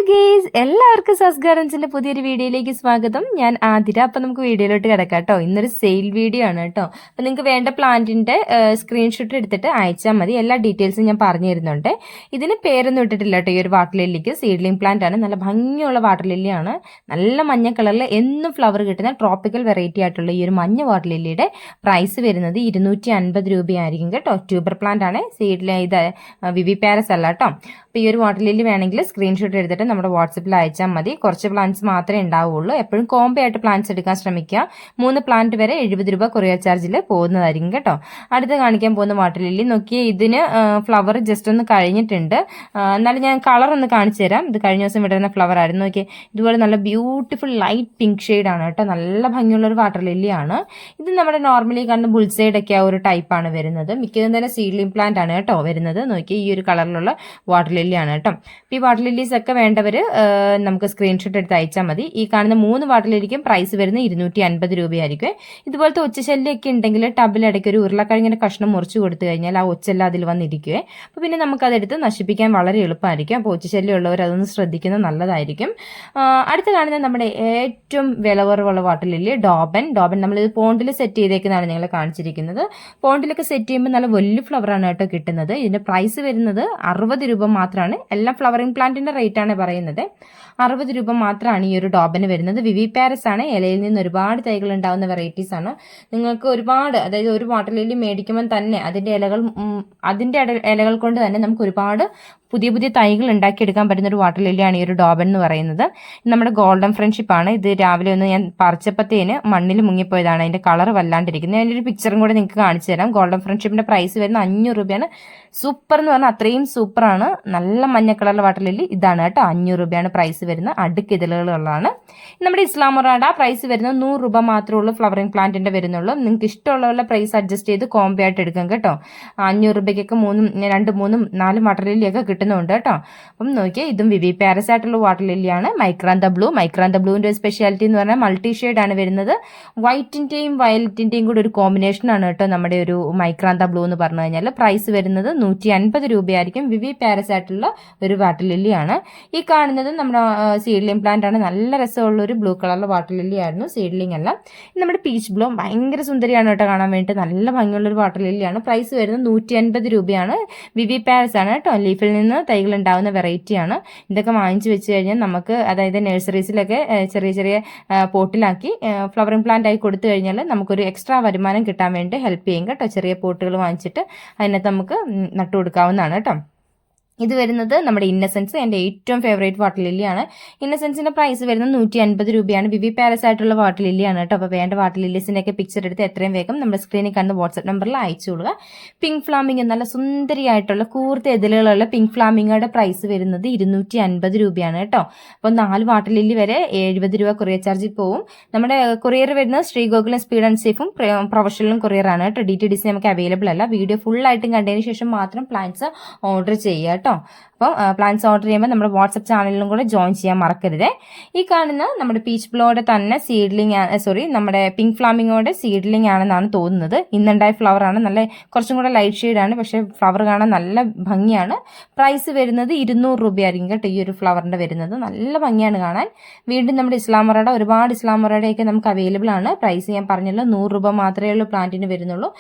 Guys എല്ലാവർക്കും സസ് ഗാർഡൻസിന്റെ പുതിയൊരു വീഡിയോയിലേക്ക് സ്വാഗതം. ഞാൻ ആതിര. അപ്പൊ നമുക്ക് വീഡിയോയിലോട്ട് കിടക്കാം കേട്ടോ. ഇന്നൊരു സെയിൽ വീഡിയോ ആണ് കേട്ടോ. അപ്പൊ നിങ്ങൾക്ക് വേണ്ട പ്ലാന്റിന്റെ സ്ക്രീൻഷോട്ട് എടുത്തിട്ട് അയച്ചാൽ മതി. എല്ലാ ഡീറ്റെയിൽസും ഞാൻ പറഞ്ഞു തരുന്നുണ്ട്. ഇതിന് പേരൊന്നും ഇട്ടിട്ടില്ല കേട്ടോ. ഈ ഒരു വാട്ടർ ലില്ലിക്ക് സീഡ്ലിംഗ് പ്ലാന്റ് ആണ്. നല്ല ഭംഗിയുള്ള വാട്ടർ ലില്ലിയാണ്. നല്ല മഞ്ഞ കളറിൽ എന്നും ഫ്ലവർ കിട്ടുന്ന ട്രോപ്പിക്കൽ വെറൈറ്റി ആയിട്ടുള്ള ഈ ഒരു മഞ്ഞ വാട്ടർ ലില്ലിയുടെ പ്രൈസ് വരുന്നത് 250 രൂപയായിരിക്കും കേട്ടോ. ട്യൂബർ പ്ലാന്റ് ആണ്. ഇത് വിവി പാരസ് അല്ല കേട്ടോ. അപ്പോൾ ഈ ഒരു വാട്ടർ ലില്ലി വേണമെങ്കിൽ സ്ക്രീൻഷോട്ട് എടുത്തിട്ട് നമ്മുടെ വാട്സപ്പിൽ അയച്ചാൽ മതി. കുറച്ച് പ്ലാന്റ്സ് മാത്രമേ ഉണ്ടാവുള്ളൂ. എപ്പോഴും കോംബോ ആയിട്ട് പ്ലാന്റ്സ് എടുക്കാൻ ശ്രമിക്കുക. 3 പ്ലാന്റ് വരെ 70 രൂപ കൊറിയർ ചാർജിൽ പോകുന്നതായിരിക്കും കേട്ടോ. അടുത്ത് കാണിക്കാൻ പോകുന്ന വാട്ടർ ലില്ലി നോക്കിയേ, ഇതിന് ഫ്ലവർ ജസ്റ്റ് ഒന്ന് കഴിഞ്ഞിട്ടുണ്ട്. എന്നാലും ഞാൻ കളർ ഒന്ന് കാണിച്ചു തരാം. ഇത് കഴിഞ്ഞ ദിവസം വിടുന്ന ഫ്ലവർ ആയിരുന്നു. നോക്കിയേ, ഇതുപോലെ നല്ല ബ്യൂട്ടിഫുൾ ലൈറ്റ് പിങ്ക് ഷെയ്ഡാണ് കേട്ടോ. നല്ല ഭംഗിയുള്ള ഒരു വാട്ടർ ലില്ലിയാണ്. ഇത് നമ്മുടെ നോർമലി കാണുന്ന ബുൾസൈഡ് ഒക്കെ ആ ഒരു ടൈപ്പാണ് വരുന്നത്. മിക്കതും തന്നെ സീഡ്ലിംഗ് പ്ലാന്റ് ആണ് കേട്ടോ വരുന്നത്. നോക്കിയേ, ഈ ഒരു കളറിലുള്ള വാട്ടർ ലില്ലിയാണ് കേട്ടോ. അപ്പോൾ ഈ വാട്ടർ ലില്ലീസ് ഒക്കെ വേണ്ടവർ നമുക്ക് സ്ക്രീൻഷോട്ട് എടുത്ത് അയച്ചാൽ മതി. ഈ കാണുന്ന 3 വാട്ടർ ലില്ലിക്കും പ്രൈസ് വരുന്നത് 250 രൂപയായിരിക്കും. ഇതുപോലത്തെ ഒച്ചശല്യമൊക്കെ ഉണ്ടെങ്കിൽ ടബിലിടയ്ക്ക് ഒരു ഉരുളക്കിഴങ്ങിന്റെ കഷ്ണം മുറിച്ച് കൊടുത്തു കഴിഞ്ഞാൽ ആ ഒച്ചെല്ലാം അതിൽ വന്നിരിക്കുവേ. അപ്പോൾ പിന്നെ നമുക്കതെടുത്ത് നശിപ്പിക്കാൻ വളരെ എളുപ്പമായിരിക്കും. അപ്പോൾ ഒച്ചശല്യം ഉള്ളവർ അതൊന്ന് ശ്രദ്ധിക്കുന്നത് നല്ലതായിരിക്കും. അടുത്ത് കാണുന്ന നമ്മുടെ ഏറ്റവും വില കുറവുള്ള വാട്ടർ ലില്ലി ഡോബൻ. നമ്മളിത് പോണ്ടിൽ സെറ്റ് ചെയ്തേക്കുന്നതാണ് നിങ്ങളെ കാണിച്ചിരിക്കുന്നത്. പോണ്ടിലൊക്കെ സെറ്റ് ചെയ്യുമ്പോൾ നല്ല വലിയ ഫ്ലവറാണ് കേട്ടോ കിട്ടുന്നത്. ഇതിന്റെ പ്രൈസ് വരുന്നത് 60 രൂപ മാത്രമാണ്. എല്ലാം ഫ്ലവറിംഗ് പ്ലാന്റിന്റെ റേറ്റ് ആണ് പറയുന്നത്. 60 രൂപ മാത്രമാണ് ഈ ഒരു ഡോബന് വരുന്നത്. വിവി പാരസ് ആണ്. ഇലയിൽ നിന്ന് ഒരുപാട് തൈകൾ ഉണ്ടാവുന്ന വെറൈറ്റീസ് ആണ്. നിങ്ങൾക്ക് ഒരുപാട്, അതായത് ഒരു വാട്ടർ ലില്ലി മേടിക്കുമ്പോൾ തന്നെ അതിന്റെ ഇലകൾ കൊണ്ട് തന്നെ നമുക്ക് ഒരുപാട് പുതിയ തൈകൾ ഉണ്ടാക്കിയെടുക്കാൻ പറ്റുന്ന ഒരു വാട്ടർ ലില്ലിയാണ് ഈ ഒരു ഡോബൻ എന്ന് പറയുന്നത്. നമ്മുടെ ഗോൾഡൻ ഫ്രണ്ട്ഷിപ്പ് ആണ്. ഇത് രാവിലെ ഒന്ന് ഞാൻ പറിച്ചപ്പത്തേന് മണ്ണിൽ മുങ്ങിപ്പോയതാണ്. അതിന്റെ കളർ വല്ലാണ്ടിരിക്കുന്നത്. അതിൻ്റെ ഒരു പിക്ചറും കൂടെ നിങ്ങൾക്ക് കാണിച്ചു തരാം. ഗോൾഡൻ ഫ്രണ്ട്ഷിപ്പിന്റെ പ്രൈസ് വരുന്നത് 500 രൂപയാണ്. സൂപ്പർ എന്ന് പറഞ്ഞാൽ അത്രയും സൂപ്പറാണ്. നല്ല മഞ്ഞ കളറിലെ വാട്ടർ ലില്ലി ഇതാണ് കേട്ടോ. 500 രൂപയാണ് പ്രൈസ് വരുന്നത്. അടുക്ക് ഇതിലുള്ളതാണ്. നമ്മുടെ ഇസ്ലാമൊറാഡ പ്രൈസ് വരുന്നത് 100 രൂപ മാത്രമേ ഉള്ളൂ. ഫ്ലവറിംഗ് പ്ലാന്റിന്റെ വരുന്നുള്ളൂ. നിങ്ങൾക്ക് ഇഷ്ടമുള്ള പ്രൈസ് അഡ്ജസ്റ്റ് ചെയ്ത് കോംബോ ആയിട്ട് എടുക്കാം കേട്ടോ. 500 രൂപയ്ക്കൊക്കെ 2, 3, 4 വാട്ടർ ലില്ലിയൊക്കെ കിട്ടുന്നുണ്ട് കേട്ടോ. അപ്പം നോക്കിയാൽ ഇതും വിവി പാരസ് ആയിട്ടുള്ള വാട്ടർ ലില്ലിയാണ്. മൈക്രാന്ത ബ്ലൂവിന്റെ ഒരു സ്പെഷ്യാലിറ്റി എന്ന് പറഞ്ഞാൽ മൾട്ടി ഷെയ്ഡ് ആണ് വരുന്നത്. വൈറ്റിന്റെയും വയലറ്റിന്റെയും കൂടെ ഒരു കോമ്പിനേഷൻ ആണ് കേട്ടോ നമ്മുടെ ഒരു മൈക്രാന്ത ബ്ലൂ എന്ന് പറഞ്ഞു കഴിഞ്ഞാൽ. പ്രൈസ് വരുന്നത് 150 രൂപയായിരിക്കും. വിവി പാരസ് ആയിട്ടുള്ള ഒരു വാട്ടർ ലില്ലിയാണ്. ഈ കാണുന്നത് നമ്മുടെ സീഡ്ലിംഗ് പ്ലാന്റ് ആണ്. നല്ല രസമുള്ള ഒരു ബ്ലൂ കളറിലെ വാട്ടർ ലില്ലി ആയിരുന്നു. സീഡ്ലിംഗ് അല്ല. നമ്മുടെ പീച്ച് ബ്ലൂ ഭയങ്കര സുന്ദരിയാണ് കേട്ടോ കാണാൻ വേണ്ടിയിട്ട്. നല്ല ഭംഗിയുള്ള ഒരു വാട്ടർ ലില്ലിയാണ്. പ്രൈസ് വരുന്നത് 150 രൂപയാണ്. വിവി പാരസ് ആണ് കേട്ടോ. ലീഫിൽ നിന്ന് തൈകൾ ഉണ്ടാവുന്ന വെറൈറ്റിയാണ്. ഇതൊക്കെ വാങ്ങിച്ചു വെച്ച് കഴിഞ്ഞാൽ നമുക്ക്, അതായത് നഴ്സറീസിലൊക്കെ ചെറിയ പോട്ടിലാക്കി ഫ്ലവറിംഗ് പ്ലാന്റ് ആയി കൊടുത്തു കഴിഞ്ഞാൽ നമുക്കൊരു എക്സ്ട്രാ വരുമാനം കിട്ടാൻ വേണ്ടി ഹെൽപ്പ് ചെയ്യും കേട്ടോ. ചെറിയ പോട്ടുകൾ വാങ്ങിച്ചിട്ട് അതിനകത്ത് നമുക്ക് നട്ടു കൊടുക്കാവുന്നതാണ് കേട്ടോ. ഇത് വരുന്നത് നമ്മുടെ ഇന്നസെൻസ്, എൻ്റെ ഏറ്റവും ഫേവറേറ്റ് വാട്ടർ ലില്ലിയാണ്. ഇന്നസെൻസിന്റെ പ്രൈസ് വരുന്നത് 150 രൂപയാണ്. വിവി പാരസ് ആയിട്ടുള്ള വാട്ടർ ലില്ലിയാണ് കേട്ടോ. അപ്പോൾ വേണ്ട വാട്ടർ ലില്ലീസിന്റെ ഒക്കെ പിക്ചർ എടുത്ത് എത്രയും വേഗം നമ്മുടെ സ്ക്രീനിൽ കാണുന്ന വാട്സ്ആപ്പ് നമ്പറിൽ അയച്ചു കൊടുക്കുക. പിങ്ക് ഫ്ലാമിംഗ്, നല്ല സുന്ദരിയായിട്ടുള്ള കൂർത്ത എതിലുകളുള്ള പിങ്ക് ഫ്ലാമിംഗയുടെ പ്രൈസ് വരുന്നത് 250 രൂപയാണ് കേട്ടോ. അപ്പോൾ 4 വാട്ടർ ലില്ലി വരെ 70 രൂപ കൊറിയർ ചാർജിൽ പോകും. നമ്മുടെ കൊറിയർ വരുന്നത് ശ്രീഗോകുലം സ്പീഡ് ആൻഡ് സേഫും പ്രൊഫഷണലും കൊറിയറാണ് കേട്ടോ. DTDC നമുക്ക് അവൈലബിൾ അല്ല. വീഡിയോ ഫുൾ ആയിട്ടും കണ്ടതിന് ശേഷം മാത്രം പ്ലാൻസ് ഓർഡർ ചെയ്യുക കേട്ടോ. അപ്പോൾ പ്ലാൻസ് ഓർഡർ ചെയ്യുമ്പോൾ നമ്മുടെ വാട്സപ്പ് ചാനലിലും കൂടെ ജോയിൻ ചെയ്യാൻ മറക്കരുത്. ഈ കാണുന്ന നമ്മുടെ പീച്ച് ബ്ലോയുടെ തന്നെ നമ്മുടെ പിങ്ക് ഫ്ലാമിങ്ങോടെ സീഡ്ലിംഗ് ആണെന്നാണ് തോന്നുന്നത്. ഇന്നുണ്ടായ ഫ്ലവർ ആണ്. നല്ല കുറച്ചും കൂടെ ലൈറ്റ് ഷെയ്ഡാണ്, പക്ഷേ ഫ്ലവർ കാണാൻ നല്ല ഭംഗിയാണ്. പ്രൈസ് വരുന്നത് 200 രൂപയായിരിക്കും കേട്ടോ ഈ ഒരു ഫ്ലവറിന്റെ വരുന്നത്. നല്ല ഭംഗിയാണ് കാണാൻ. വീണ്ടും നമ്മുടെ ഇസ്ലാമൊറാഡ, ഒരുപാട് ഇസ്ലാമൊറാഡയൊക്കെ നമുക്ക് അവൈലബിൾ ആണ്. പ്രൈസ് ഞാൻ പറഞ്ഞല്ലോ 100 രൂപ മാത്രമേ ഉള്ളൂ പ്ലാന്റിന് വരുന്നുള്ളൂ.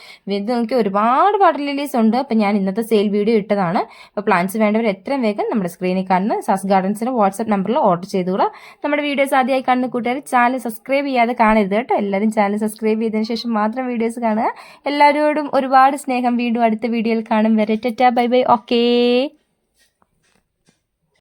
ഇത് നോക്കി ഒരുപാട് വാട്ടർ ലില്ലീസ് ഉണ്ട്. അപ്പോൾ ഞാൻ ഇന്നത്തെ സെയിൽ വീഡിയോ ഇട്ടതാണ്. അപ്പോൾ പ്ലാന്റ്സ് വേണ്ടവർ എത്രയും വേഗം നമ്മുടെ സ്ക്രീനിൽ കാണുന്ന സസ് ഗാർഡൻസിന്റെ വാട്സ്ആപ്പ് നമ്പറിൽ ഓർഡർ ചെയ്തുകൂടാ. നമ്മുടെ വീഡിയോസ് ആദ്യമായി കാണുന്ന കൂട്ടുകാർ ചാനൽ സബ്സ്ക്രൈബ് ചെയ്യാതെ കാണരുത് കേട്ടോ. എല്ലാവരും ചാനൽ സബ്സ്ക്രൈബ് ചെയ്തതിനു ശേഷം മാത്രം വീഡിയോസ് കാണുക. എല്ലാവരോടും ഒരുപാട് സ്നേഹം. വീണ്ടും അടുത്ത വീഡിയോയിൽ കാണും വരെ. Tata, bye bye. ഓക്കേ.